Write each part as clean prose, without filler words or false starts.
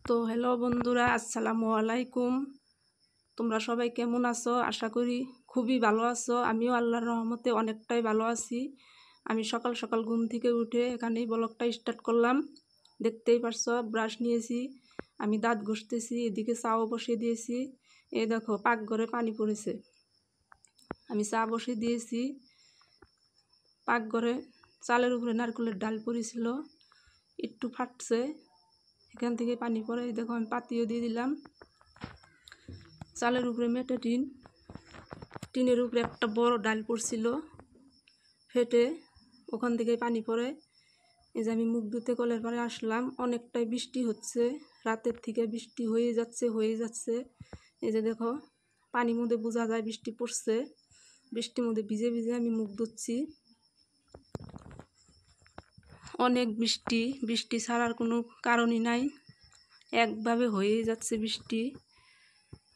তো হ্যালো বন্ধুরা, আসসালামু আলাইকুম। তোমরা সবাই কেমন আছো? আশা করি খুবই ভালো আছো। আমিও আল্লাহর রহমতে অনেকটাই ভালো আছি। আমি সকাল সকাল ঘুম থেকে উঠে এখানেই ব্লগটা স্টার্ট করলাম। দেখতেই পারছো, ব্রাশ নিয়েছি, আমি দাঁত ঘষতেছি, এদিকে চাও বসিয়ে দিয়েছি। এই দেখো পাকঘরে পানি পড়েছে, আমি চা বসিয়ে দিয়েছি। পাকঘরে চালের উপরে নারকেলের ডাল পড়েছিল, একটু ফাটছে, এখান থেকে পানি পড়ে। এই দেখো আমি পাতিও দিয়ে দিলাম। চালের উপরে মেটে টিনের উপরে একটা বড় ডাল পড়ছিল, ফেটে ওখান থেকে পানি পড়ে। এই যে আমি মুখ ধুতে কলের পাড়ে আসলাম, অনেকটাই বৃষ্টি হচ্ছে, রাতের থেকে বৃষ্টি হয়ে যাচ্ছে। এই যে দেখো পানির মধ্যে বোঝা যায় বৃষ্টি পড়ছে। বৃষ্টির মধ্যে ভিজে ভিজে আমি মুখ ধুচ্ছি। অনেক বৃষ্টি ছাড়ার কোনো কারণই নাই, একভাবে হয়েই যাচ্ছে বৃষ্টি।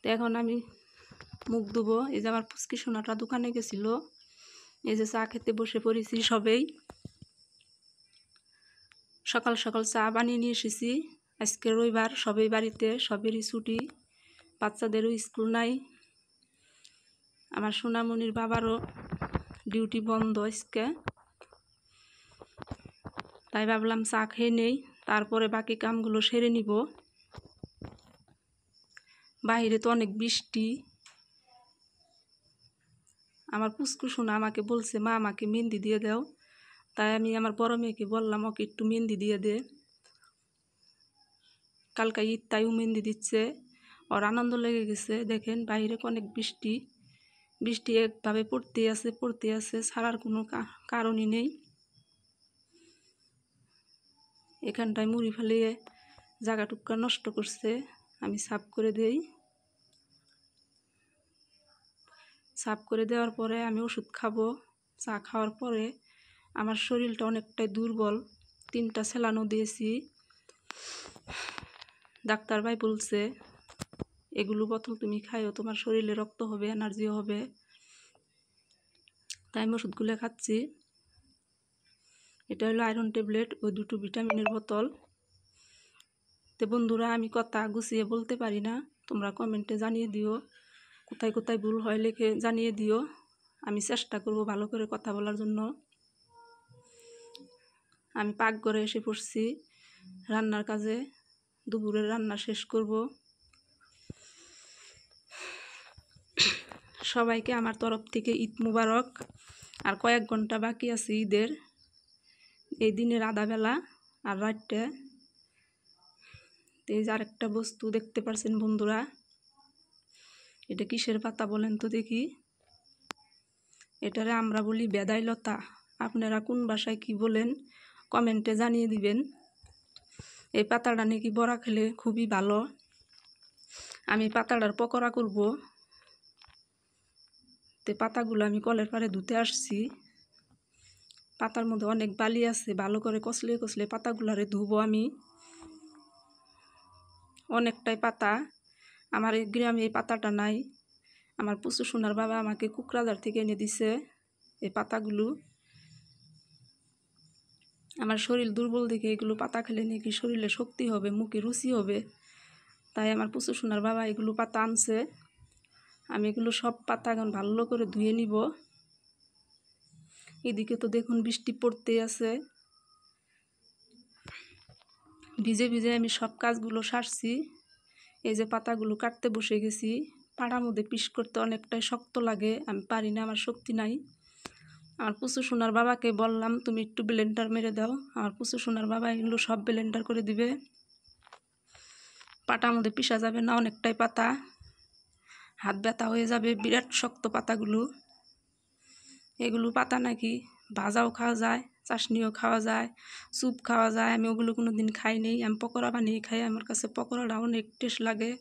তো এখন আমি মুখ ধুবো। এই যে আমার পুচকি সোনাটা দোকানে গেছিল, এই যে চা খেতে বসে পড়েছি সবেই। সকাল সকাল চা বানিয়ে নিয়ে এসেছি। আজকে রবিবার, সবাই বাড়িতে, সবেরই ছুটি, বাচ্চাদেরও স্কুল নাই। আমার সোনামণির বাবারও ডিউটি বন্ধ আজকে, তাই ভাবলাম চা খেয়ে নেই, তারপরে বাকি কামগুলো সেরে নিব। বাইরে তো অনেক বৃষ্টি। আমার পুচকু সোনা আমাকে বলছে, মা আমাকে মেহেন্দি দিয়ে দাও। তাই আমি আমার বড় মেয়েকে বললাম, ওকে একটু মেহেন্দি দিয়ে দে। কালকে ঈদ, তাইও মেহেন্দি দিচ্ছে, ওর আনন্দ লেগে গেছে। দেখেন বাইরে অনেক বৃষ্টি একভাবে পড়তে আছে, ছাড়ার কোনো কারণই নেই। এখানটায় মুড়ি ফেলিয়ে জায়গা টুকরা নষ্ট করছে, আমি সাফ করে দেই। সাফ করে দেওয়ার পরে আমি ওষুধ খাবো। চা খাওয়ার পরে আমার শরীরটা অনেকটাই দুর্বল, 3টা সেলানো দিয়েছি। ডাক্তার ভাই বলছে এগুলো বোতল তুমি খাইও, তোমার শরীরে রক্ত হবে, এনার্জি হবে। তাই আমি ওষুধগুলো খাচ্ছি। এটা হলো আয়রন ট্যাবলেট, ওই 2টো ভিটামিনের বোতল। তো বন্ধুরা, আমি কথা গুছিয়ে বলতে পারি না, তোমরা কমেন্টে জানিয়ে দিও, কোথায় কোথায় ভুল হয় লিখে জানিয়ে দিও। আমি চেষ্টা করব ভালো করে কথা বলার জন্য। আমি পাকঘরে এসে পড়ছি রান্নার কাজে, দুপুরের রান্না শেষ করব। সবাইকে আমার তরফ থেকে ঈদ মুবারক। আর কয়েক ঘন্টা বাকি আছে ঈদের। এই দিনের আধা বেলা আর রাতটা। এই যে আরেকটা বস্তু দেখতে পাচ্ছেন বন্ধুরা, এটা কিসের পাতা বলেন তো দেখি? এটারে আমরা বলি বেদাই লতা। আপনারা কোন ভাষায় কি বলেন কমেন্টে জানিয়ে দিবেন। এই পাতাটা নাকি বড়া খেলে খুবই ভালো। আমি পাতাটার পকোড়া করব। তো পাতাগুলো আমি কলের পাড়ে ধুতে আসছি। পাতার মধ্যে অনেক বালি আছে, ভালো করে কষলে কষলে পাতাগুলারে ধুবো আমি। অনেকটাই পাতা, আমার এই গ্রামে এই পাতাটা নাই। আমার পুচু সোনার বাবা আমাকে কুকরাঝার থেকে এনে দিছে এই পাতাগুলো। আমার শরীর দুর্বল দেখে এগুলো পাতা খেলে নাকি শরীরে শক্তি হবে, মুখে রুচি হবে। তাই আমার পুচু সোনার বাবা এগুলো পাতা আনছে। আমি এগুলো সব পাতা এখন ভালো করে ধুয়ে নিব। এদিকে তো দেখুন বৃষ্টি পড়তেই আছে। ভিজে ভিজে আমি সব কাজগুলো সারছি। এই যে পাতাগুলো কাটতে বসে গেছি। পাড়ার মধ্যে পিস করতে অনেকটাই শক্ত লাগে, আমি পারি না, আমার শক্তি নাই। আমার পুচু সোনার বাবাকে বললাম, তুমি একটু ব্লেন্ডার মেরে দাও। আমার পুচু সোনার বাবা এগুলো সব ব্লেন্ডার করে দিবে। পাটার মধ্যে পিসা যাবে না, অনেকটাই পাতা, হাত ব্যথা হয়ে যাবে, বিরাট শক্ত পাতাগুলো। এগুলো পাতা নাকি ভাজাও খাওয়া যায়, চাটনিও খাওয়া যায়, স্যুপ খাওয়া যায়। আমি ওগুলো কোনো দিন খাই নেই, আমি পকোড়া বানিয়ে খাই। আমার কাছে পকোড়াটা অনেক টেস্ট লাগে।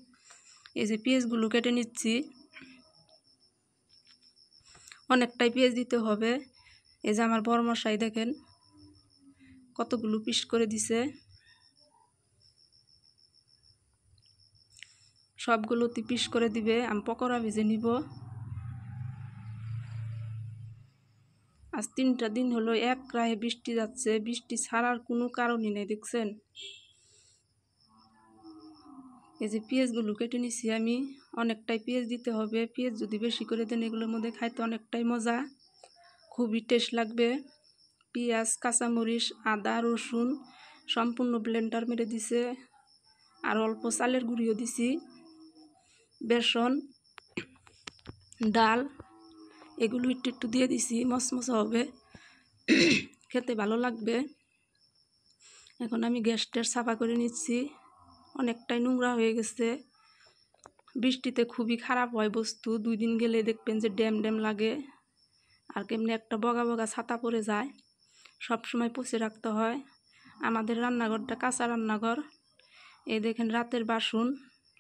এই যে পেঁয়াজগুলো কেটে নিচ্ছি, অনেকটাই পেঁয়াজ দিতে হবে। এই যে আমার বড় মশাই দেখেন কতগুলো পিস করে দিছে। সবগুলো পিস করে দিবে, আমি পকোড়া ভেজে নিব। আজ 3টা দিন হলো এক রাহে বৃষ্টি যাচ্ছে, বৃষ্টি ছাড়ার কোনো কারণই নেই। দেখছেন এই যে পেঁয়াজগুলো কেটে নিছি আমি, অনেকটাই পেঁয়াজ দিতে হবে। পেঁয়াজ যদি বেশি করে দেন এগুলোর মধ্যে খাইতে অনেকটাই মজা, খুবই টেস্ট লাগবে। পেঁয়াজ, কাঁচামরিচ, আদা, রসুন সম্পূর্ণ ব্লেন্ডার মেরে দিছে। আর অল্প চালের গুঁড়িও দিছি, বেসন, ডাল এগুলো একটু একটু দিয়ে দিছি, মচমচা হবে, খেতে ভালো লাগবে। এখন আমি গ্যাসটা সাফা করে নিচ্ছি, অনেকটাই নোংরা হয়ে গেছে। বৃষ্টিতে খুবই খারাপ হয় বস্তু, 2 দিন গেলে দেখবেন যে ড্যাম ড্যাম লাগে, আর কেমনি একটা বগা বগা ছাতা পড়ে যায়। সব সময় পুষে রাখতে হয়। আমাদের রান্নাঘরটা কাঁচা রান্নাঘর। এই দেখেন রাতের বাসন,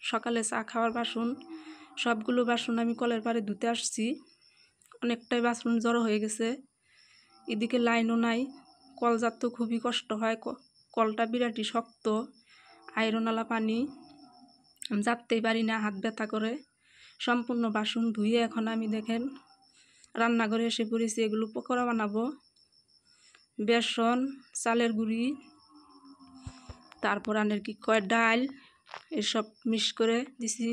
সকালে চা খাওয়ার বাসন, সবগুলো বাসন আমি কলের পাড়ে ধুতে আসছি। অনেকটাই বাসন জড়ো হয়ে গেছে। এদিকে লাইনও নাই, কল যাতে খুবই কষ্ট হয়, কলটা বিরাটই শক্ত, আয়রনওয়ালা পানি, আমি যাতেই পারি না, হাত ব্যথা করে। সম্পূর্ণ বাসন ধুয়ে এখন আমি দেখেন রান্নাঘরে এসে পড়েছি। এগুলো পকোড়া বানাবো। বেসন, চালের গুঁড়ি, তারপর আনের কি কয় ডাল, এসব মিক্স করে দিছি,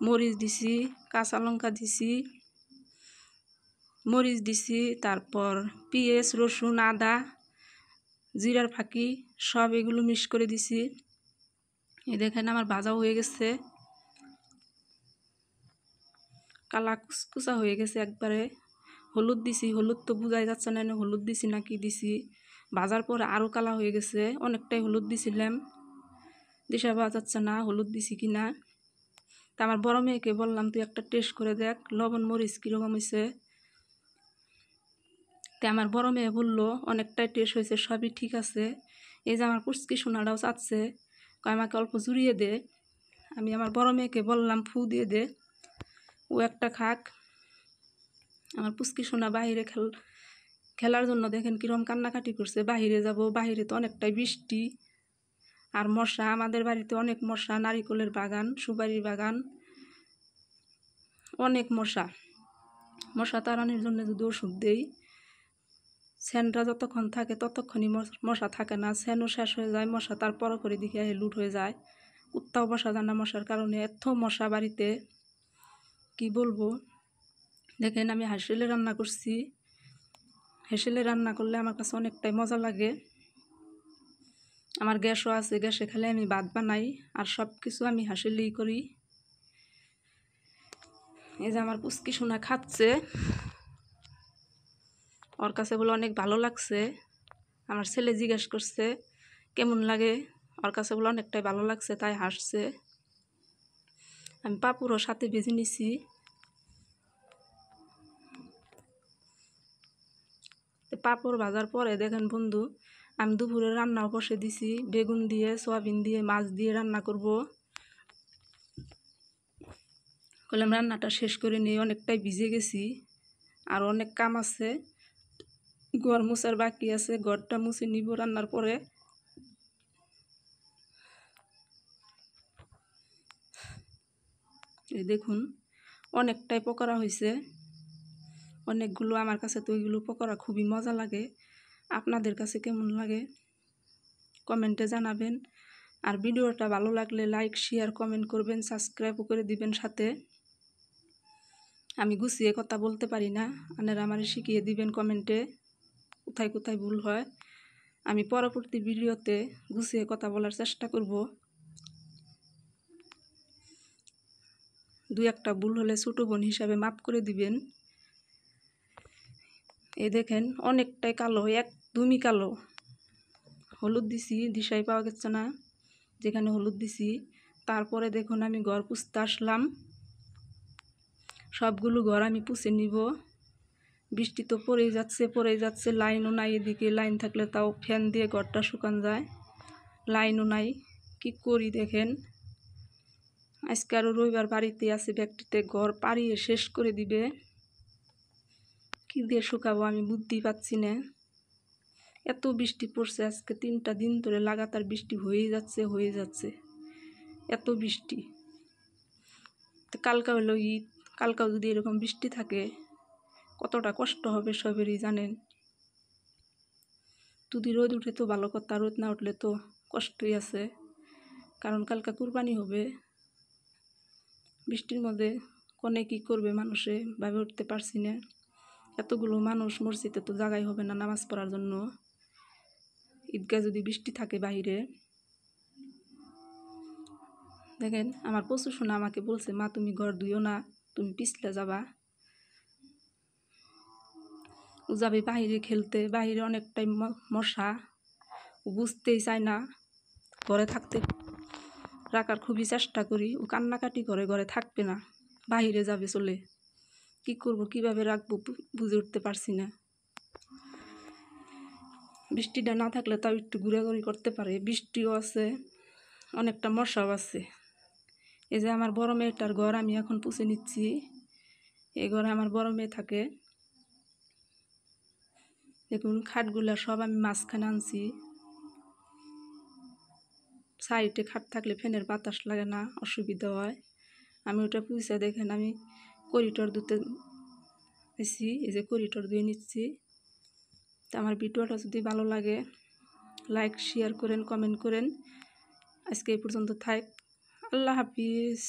মরিচ দিছি, কাঁচা লঙ্কা দিছি, মরিচ দিছি, তারপর পেঁয়াজ, রসুন, আদা, জিরার ফাঁকি সব এগুলো মিক্স করে দিছি। এই দেখেন আমার ভাজাও হয়ে গেছে, কালা কুচকুচা হয়ে গেছে একবারে। হলুদ দিছি, হলুদ তো বোঝাই যাচ্ছে না হলুদ দিছি না কি দিছি। ভাজার পরে আরও কালা হয়ে গেছে, অনেকটাই হলুদ দিছিলাম, দিশা পাওয়া যাচ্ছে না হলুদ দিছি কি না। তা আমার বড় মেয়েকে বললাম তুই একটা টেস্ট করে দেখ লবণ মরিচ কীরকম হয়েছে। তে আমার বড় মেয়ে বললো অনেকটাই টেস্ট হয়েছে, সবই ঠিক আছে। এই যে আমার পুচকি সোনাটাও চাচ্ছে, আমাকে অল্প জুড়িয়ে দে। আমি আমার বড় মেয়েকে বললাম ফু দিয়ে দে, ও একটা খাক। আমার পুচকি সোনা বাহিরে খেলার জন্য দেখেন কিরম কান্নাকাটি করছে, বাহিরে যাব। বাহিরে তো অনেকটাই বৃষ্টি আর মশা, আমাদের বাড়িতে অনেক মশা, নারিকেলের বাগান, সুপারির বাগান, অনেক মশা। মশা তাড়ানোর জন্য যদি ওষুধ দেই, স্যানটা যতক্ষণ থাকে ততক্ষণই মশা থাকে না, স্যানও শেষ হয়ে যায়, মশা তারপর করে দিকে লুট হয়ে যায়। কুত্তাও বসা যায় না মশার কারণে, এত মশা বাড়িতে কি বলবো। দেখেন আমি হাঁসেলে রান্না করছি। হাঁসেলে রান্না করলে আমার কাছে অনেকটাই মজা লাগে। আমার গ্যাসও আছে, গ্যাসে খেলে আমি ভাত বানাই, আর সব কিছু আমি হাঁসেলেই করি। এই যে আমার পুচকি সোনা খাচ্ছে, ওর কাছে বলে অনেক ভালো লাগছে। আমার ছেলে জিজ্ঞেস করছে কেমন লাগে, ওর কাছে বলে অনেকটাই ভালো লাগছে, তাই হাসছে। আমি পাঁপড়ও সাথে ভেজে নিছি। পাঁপড় ভাজার পরে দেখেন বন্ধু, আমি দুপুরে রান্নাও বসে দিছি, বেগুন দিয়ে, সয়াবিন দিয়ে, মাছ দিয়ে রান্না করব। বললাম রান্নাটা শেষ করে নিয়ে, অনেকটাই ভিজে গেছি, আর অনেক কাম আছে, ঘর মুছার বাকি আছে, ঘরটা মুছে নিব রান্নার পরে। এই দেখুন অনেকটাই পকোড়া হয়েছে, অনেকগুলো। আমার কাছে তো ওইগুলো পকোড়া খুবই মজা লাগে। আপনাদের কাছে কেমন লাগে কমেন্টে জানাবেন। আর ভিডিওটা ভালো লাগলে লাইক, শেয়ার, কমেন্ট করবেন, সাবস্ক্রাইবও করে দিবেন সাথে। আমি গুছিয়ে কথা বলতে পারি না, আপনারা আমারে শিখিয়ে দিবেন কমেন্টে কোথায় কোথায় ভুল হয়। আমি পরবর্তী ভিডিওতে গুছিয়ে কথা বলার চেষ্টা করব। 2-1টা ভুল হলে ছোটো বোন হিসাবে মাফ করে দিবেন। এই দেখেন অনেকটাই কালো, একদমই কালো। হলুদ দিছি, দিশাই পাওয়া যাচ্ছে না যেখানে হলুদ দিছি। তারপরে দেখুন আমি ঘর পুছতে আসলাম, সবগুলো ঘর আমি পুছে নিব। বৃষ্টি তো পড়েই যাচ্ছে, লাইনও নাই এদিকে। লাইন থাকলে তাও ফ্যান দিয়ে ঘরটা শুকান যায়, লাইনও নাই, কি করি দেখেন। আজকে আরও রবিবার, বাড়িতে আছে, ব্যক্তিতে ঘর পাড়িয়ে শেষ করে দিবে। কি দিয়ে শুকাবো আমি বুদ্ধি পাচ্ছি না। এত বৃষ্টি পড়ছে আজকে, 3টা দিন ধরে লাগাতার বৃষ্টি হয়ে যাচ্ছে, এত বৃষ্টি। তো কালকা হলো ঈদ, কালকাও যদি এরকম বৃষ্টি থাকে কতটা কষ্ট হবে সবেরই জানেন। যদি রোদ উঠে তো ভালো কথা, রোদ না উঠলে তো কষ্টই আছে। কারণ কালকে কুরবানি হবে। বৃষ্টির মধ্যে কোনে কি করবে মানুষে ভাবে উঠতে পারছি না। এতগুলো মানুষ মসজিদে তো জায়গায় হবে না নামাজ পড়ার জন্য। ঈদগাহ যদি বৃষ্টি থাকে বাহিরে। দেখেন আমার পশু শোনা আমাকে বলছে, মা তুমি ঘর ধুইও না, তুমি পিছলে যাবা। ও যাবে বাহিরে খেলতে, বাহিরে অনেকটাই মশা, ও বুঝতেই চায় না। ঘরে থাকতে রাখার খুবই চেষ্টা করি, ও কান্নাকাটি করে, ঘরে থাকবে না, বাহিরে যাবে চলে। কি করব, কিভাবে রাখবো বুঝে উঠতে পারছি না। বৃষ্টিটা না থাকলে তাও একটু ঘোরাঘুরি করতে পারে, বৃষ্টিও আছে, অনেকটা মশাও আছে। এই যে আমার বড় মেয়েটার ঘর আমি এখন পুষে নিচ্ছি। এই ঘরে আমার বড় মেয়ে থাকে। দেখুন খাটগুলা সব আমি মাঝখানে আনছি। সাইডে খাট থাকলে ফ্যানের বাতাস লাগে না, অসুবিধা হয়। আমি ওটা পুষে দেখেন আমি করিডোর ধুতে এসেছি, এই যে করিডোর ধুয়ে নিচ্ছি। তো আমার ভিডিওটা যদি ভালো লাগে লাইক শেয়ার করেন, কমেন্ট করেন। আজকে এই পর্যন্ত থাক। আল্লাহ হাফিজ।